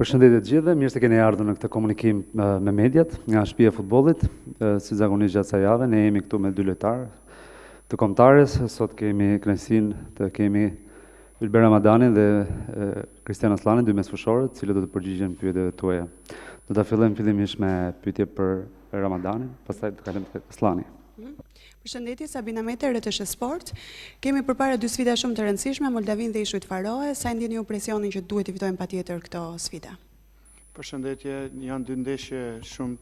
Përshëndetje të gjithëve, mirë se keni ardhur në këtë komunikim me mediat nga shtëpia e futbollit. Si zakonisht gjatë kësaj jave, ne jemi këtu me dy lojtarë të kombëtarës. Sot kemi kënaqësinë të kemi Ylber Ramadanin dhe Kristian Aslanin, dy mesfushorët, të cilët do të përgjigjen pyetjeve tuaja. Do ta fillojmë fillimisht me pyetje për Ramadanin, pastaj do kalojmë tek Aslani. Përshëndetje, Sabina Mete, RTS Sport. Kemi përpara dy sfida shumë të rëndësishme, Moldavinë dhe Ishujt Faroe. Sa ndjeni ju presionin që duhet i fitojmë patjetër këto sfida? Përshëndetje, janë dy ndeshje shumë,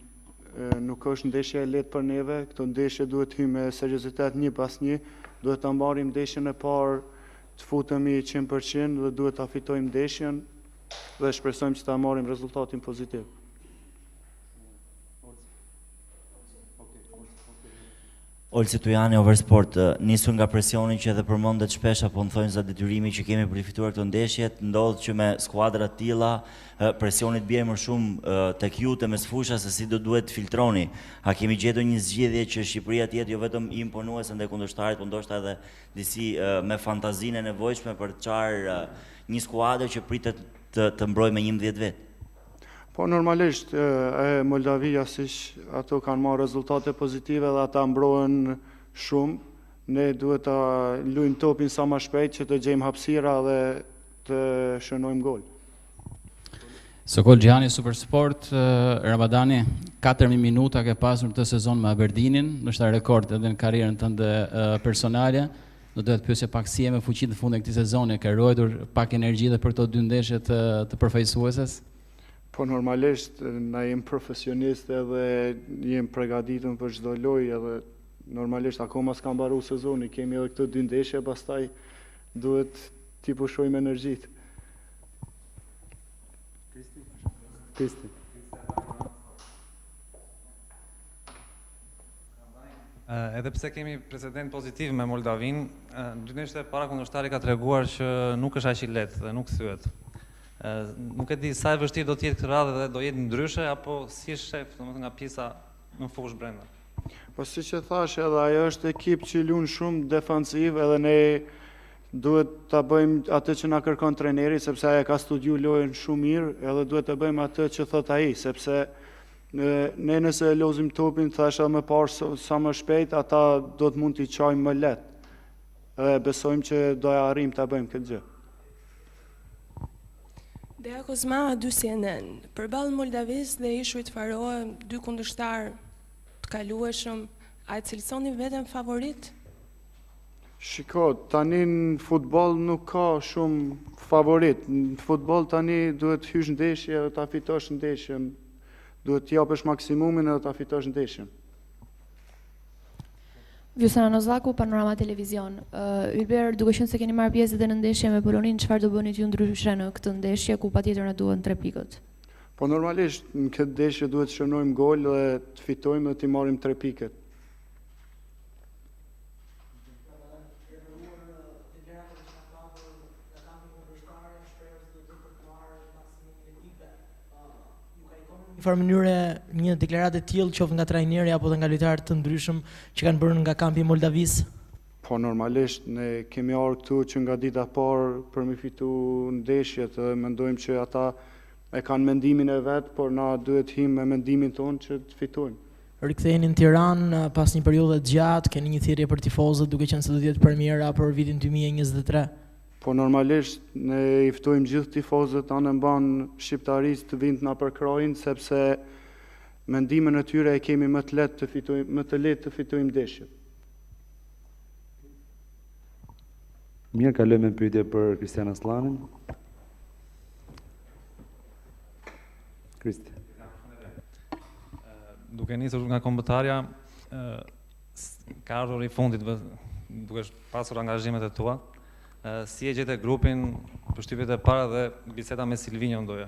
nuk është ndeshje e lehtë për neve. Këto ndeshje duhet hyjmë me seriozitet një pas një. Duhet ta marrim ndeshjen e parë të futemi 100% dhe duhet ta fitojmë ndeshjen dhe shpresojmë që ta marrim rezultatin pozitiv. Olsi Tujani, Oversport, nisur nga presioni që edhe përmendet shpesh apo më thonë za detyrimi që kemi për të fituar këto ndeshje, ndodh që me skuadra të tilla presioni të bie më shumë tek ju te mesfusha se si do duhet të filtroni. A kemi gjetur një zgjedhje që Shqipëria të jetë jo vetëm imponuese ndaj kundërshtarit, por ndoshta edhe disi me fantazinë e nevojshme për të çarë një skuadër që pritet të mbrojë me 11 vet? Po normalisht Moldavia siç ato kanë marrë rezultate pozitive dhe ata mbrohen shumë. Ne duhet ta luajmë topin sa më shpejt që të gjejmë hapësira dhe të shënojmë gol. Sokol Gjani, Supersport, Ramadani, 4.000 minuta ke pasur këtë sezon me Aberdeenin, ndoshta rekord edhe në karrierën tënde personale. Do të pyesje pak si e me fuqinë në fund të këtij sezoni, ke ruajtur pak energji edhe për këto dy ndeshje të përfaqësueses? Po normalisht, na jem profesionist edhe jem përgatitur për çdo lojë edhe normalisht akoma s'ka mbaruar sezoni, kemi edhe këto dy ndeshje, pastaj duhet t'i pushojmë energjitë. Kristi. Edhe pse kemi precedent pozitiv me Moldavinë, dy ndeshjet e para kundërshtari ka treguar që nuk është aq i lehtë dhe nuk thyet. Nuk e di sa e vështirë do të jetë këtë radhë dhe do jetë ndryshe apo si është shef, domethënë nga pjesa në fushë brenda. Po siç e thash, edhe ajo është ekip që luan shumë defensiv edhe ne duhet ta bëjmë atë që na kërkon trajneri sepse ai ka studiu lojën shumë mirë, edhe duhet të bëjmë atë që thot ai, sepse ne nëse e lozim topin, thashë më parë sa më shpejt, ata do të mund t'i çojmë më lehtë. Edhe besojmë që do ja arrijmë ta bëjmë këtë gjë. Dea Kozma, 2 CNN. Përballë Moldavisë dhe Ishujt Faroe, dy kundërshtar të kalueshëm, a e cilësoni veten favorit? Shiko, tani në futboll nuk ka shumë favorit. Në futboll tani duhet hysh ndeshje dhe ta fitosh ndeshjen. Duhet t'i japësh maksimumin edhe ta fitosh ndeshjen. Vjusana Nozaku, Panorama Televizion. Ylber, duke qenë se keni marrë pjesë edhe në ndeshje me Poloninë, çfarë do bëni ju ndryshe në këtë ndeshje ku patjetër na duhen 3 pikët? Po normalisht në këtë ndeshje duhet të shënojmë gol dhe të fitojmë dhe të marrim 3 pikët. Në farë mënyre një deklaratë e tillë qoftë nga trajneri apo nga lojtarë të ndryshëm që kanë bërë nga kampi i Moldavisë? Po normalisht ne kemi ardhur këtu që nga dita e parë për me fitu ndeshjet dhe mendojmë që ata e kanë mendimin e vet, por na duhet him me mendimin tonë që të fitojmë. Riktheheni në Tiranë pas një periudhe të gjatë, keni një thirrje për tifozët duke qenë se do të jetë premiera për vitin 2023. Po normalisht ne i ftojmë gjithë tifozët anë mban shqiptarisë të vinë na përkrojnë sepse mendimin e tyre e kemi më të lehtë të fitojmë ndeshjet. Mirë, kalojmë me pyetje për Kristian Aslanin. Kristi. Duke nisur nga kombëtarja, ka ardhur i fundit duke pasur angazhimet e tua. Si e gjete grupin, përshtypjet e para dhe biseda me Silvinjo ndoja?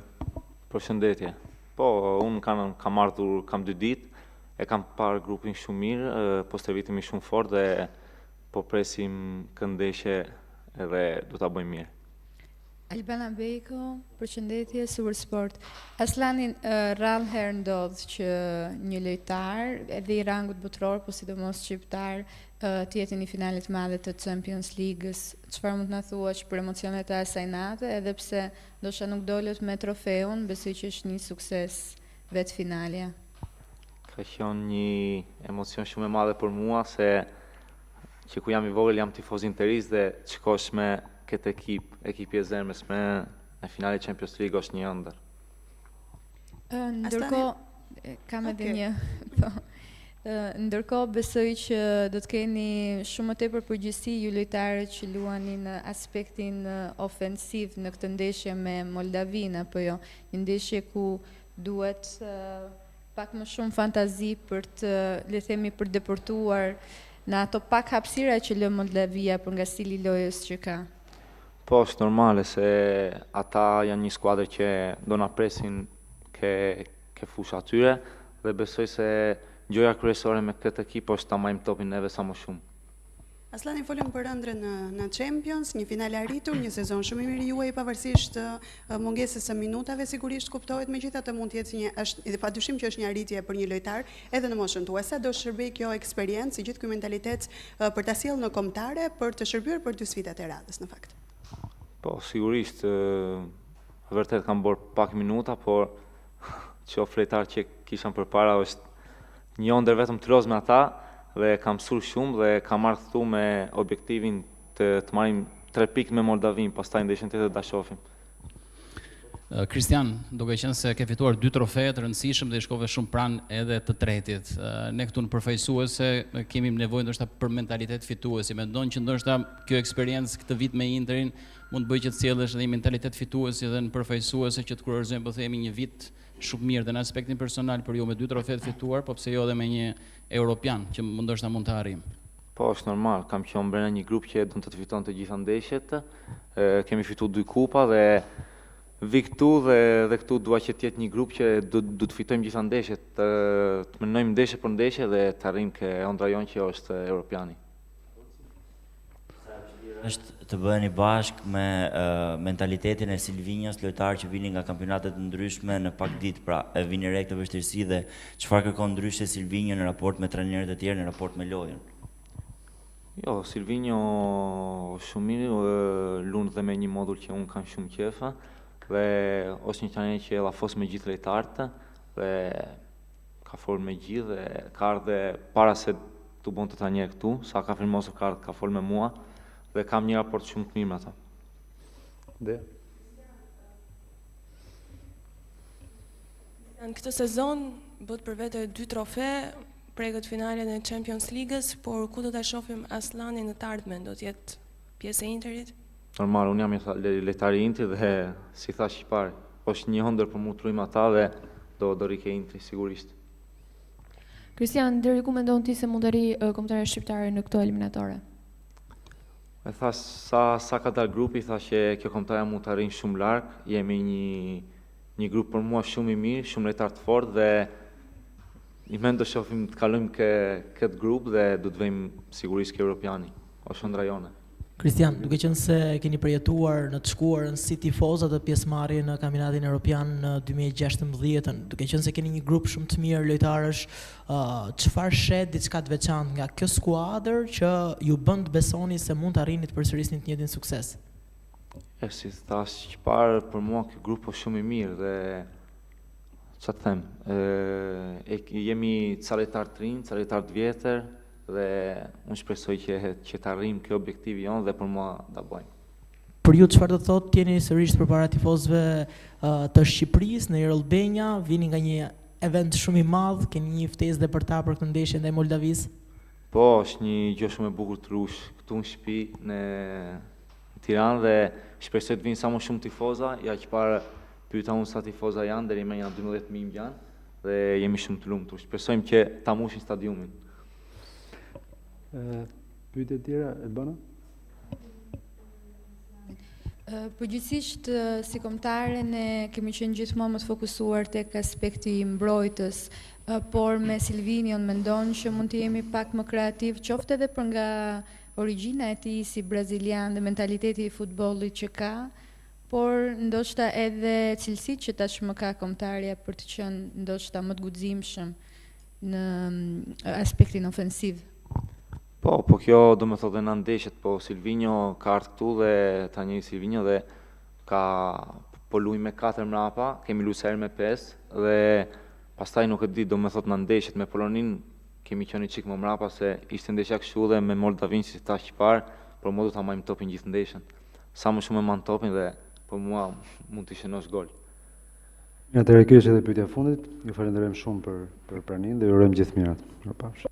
Përshëndetje. Po, unë kam ardhur kam 2 ditë, e kam parë grupin shumë mirë, po stërvitemi shumë fort dhe po presim këndeshje edhe do ta bëjmë mirë. Albana Bejko, përshëndetje, Super Sport. Aslanin, rrallë herë ndodhë që një lojtar, edhe i rangut botëror, po sidomos shqiptar, të jetë një finalet madhe të Champions League-ës. Çfarë mund të na thuash për emocionet e asaj nate, edhe pse ndoshta nuk dolët me trofeun, besoj që është një sukses vetë finalja. Ka qenë një emocion shumë e madhe për mua, se që ku jam i vogël jam tifoz Interis dhe të shkosh me këtë ekipi e zemrës me në finale Champions League është një ëndër. Ndërkohë, kam edhe një, po. Ndërkohë besoj që do të keni shumë më tepër përgjegjësi ju lojtarët që luani në aspektin ofensiv në këtë ndeshje me Moldavinë, apo jo? Një ndeshje ku duhet pak më shumë fantazi për të, le të themi, për depërtuar në ato pak hapësira që lë Moldavia për nga stili lojës që ka. Po, është normale se ata janë një skuadër që do na presin ke fusha atyre dhe besoj se gjoja kryesore me këtë ekip është ta marrim topin neve sa më shumë. Aslani, folëm për ëndrën në Champions, një finale arritur, një sezon shumë i mirë juaj pavarësisht mungesës së minutave, sigurisht kuptohet, megjithatë mund të jetë dhe padyshim që është një arritje për një lojtar edhe në moshën tuaj. Sa do shërbej kjo eksperiencë, si gjithë ky mentalitet për ta sjellë në kombëtare, për të shërbyer për 2 sfidat e radhës në fakt? Po, sigurisht, vërtet kam bërë pak minuta, por qoftë lojtar që kisha përpara është një ëndër vetëm të roz me ata, dhe kam mësuar shumë dhe kam ardhur me objektivin të marrim 3 pikë me Moldavin, pastaj ndeshjen tjetër ta shohim. Kristian, duke qenë se ke fituar 2 trofeje të rëndësishëm dhe i shkove shumë pranë edhe të tretit. Ne këtu në përfaqësuese kemi nevojë ndoshta për mentalitet fituesi. Mendon që ndoshta kjo eksperiencë këtë vit me Interin mund të bëjë që të sjellësh edhe një mentalitet fituesi edhe në përfaqësuese që të kurorëzojmë, po themi, një vit shumë mirë dhe në aspektin personal për ju me 2 trofe të fituar, po pse jo edhe me një europian që ndoshta mund të arrijmë. Po, është normal, kam qenë brenda një grup që do të fitonte të gjitha ndeshjet. Kemi fituar 2 kupa dhe vi këtu dhe këtu dua që të jetë një grup që do të fitojmë gjitha ndeshjet, të menojmë ndeshje për ndeshje dhe të arrijmë ke ëndra jonë që është europiani. Është të bëheni bashkë me mentalitetin e Silvinjos, lojtar që vini nga kampionatet ndryshme në pak ditë, pra e vini re këtë vështirësi dhe çfarë kërkon ndryshe Silvinjo në raport me trajnerët e tjerë, në raport me lojën? Jo, Silvinjo shumë mirë, lunë dhe me një modull që unë kam shumë qefa, dhe është një trajner që e llafos me gjithë lojtarët dhe ka folur me gjithë dhe ka ardhe para se të bënte trajner këtu, sa ka firmosur ka folur me mua dhe kam një raport shumë të mirë me ata. Dhe? Në këtë sezon bët për vete 2 trofe, prekët finale në Champions League-ës, por ku do ta shohim Aslanin në të ardhmen, do të jetë pjesë e Interit? Normal, unë jam lojtari i Interit dhe si thash shqiptari, është një ëndër për mua të luaj me ata dhe do rike Interi sigurisht. Kristian, deri ku mendon ti se mund të arrijë kombëtare shqiptare në këto eliminatore? E thash sa ka dalë grupi, thash që kjo kombëtare mund të arrijë shumë larg, jemi një grup për mua shumë i mirë, shumë lojtar të fortë dhe i mend do shohim të kalojmë këtë grup dhe do të vëjmë sigurisht ke europiani, është ëndra jone. Kristian, duke qenë se keni përjetuar në të shkuarën si tifozë të pjesëmarrje në kampionatin evropian në 2016, duke qenë se keni një grup shumë të mirë lojtarësh, çfarë shet diçka të veçantë nga kjo skuadër që ju bën të besoni se mund të arrini të përsërisni të njëjtin sukses? Si thash që parë, për mua kjo grup është shumë i mirë dhe ç'a të them, jemi ca lojtar të rinj, ca lojtar të vjetër, dhe unë shpresoj që të arrijmë kjo objektivi jonë dhe për mua ta bëjmë. Për ju çfarë do të thotë t'jeni sërish përpara tifozëve të Shqipërisë në Albania, vini nga një event shumë i madh, keni një ftesë dhe për ta për këtë ndeshje ndaj Moldavisë? Po, është një gjë shumë e bukur të rush këtu në shtëpi në Tiranë dhe shpresoj të vinë sa më shumë tifoza, ja që parë pyeta unë sa tifoza janë, deri më janë 12.000 janë dhe jemi shumë të lumtur. Shpresojmë që ta mbushin stadiumin. Pyetje tjera, Elbana? Përgjithsisht si kombëtare ne kemi qenë gjithmonë më të fokusuar tek aspekti i mbrojtës, por me Silvinion mendon që mund të jemi pak më kreativ, qoftë edhe për nga origjina e tij si brazilian dhe mentaliteti i futbollit që ka, por ndoshta edhe cilësitë që tashmë ka kombëtarja për të qenë ndoshta më të guximshëm në aspektin ofensiv. Po kjo do me thotë dhe në ndeshjet, po Silvinho ka ardhur këtu dhe ta njëjë Silvinho dhe ka po luaj me 4 mrapa, kemi luajtur me 5 dhe pastaj nuk e di, do me thotë në ndeshjet me Polonin kemi qenë çik më mrapa se ishte ndeshja kështu dhe me Moldavin si thash parë, por mo do ta marrim topin gjithë ndeshjen. Sa më shumë e marr topin dhe po mua mund të shënosh gol. Atëherë kjo është edhe pyetja e fundit. Ju falenderojmë shumë për praninë dhe ju urojmë gjithë mirat. Mirupafshim.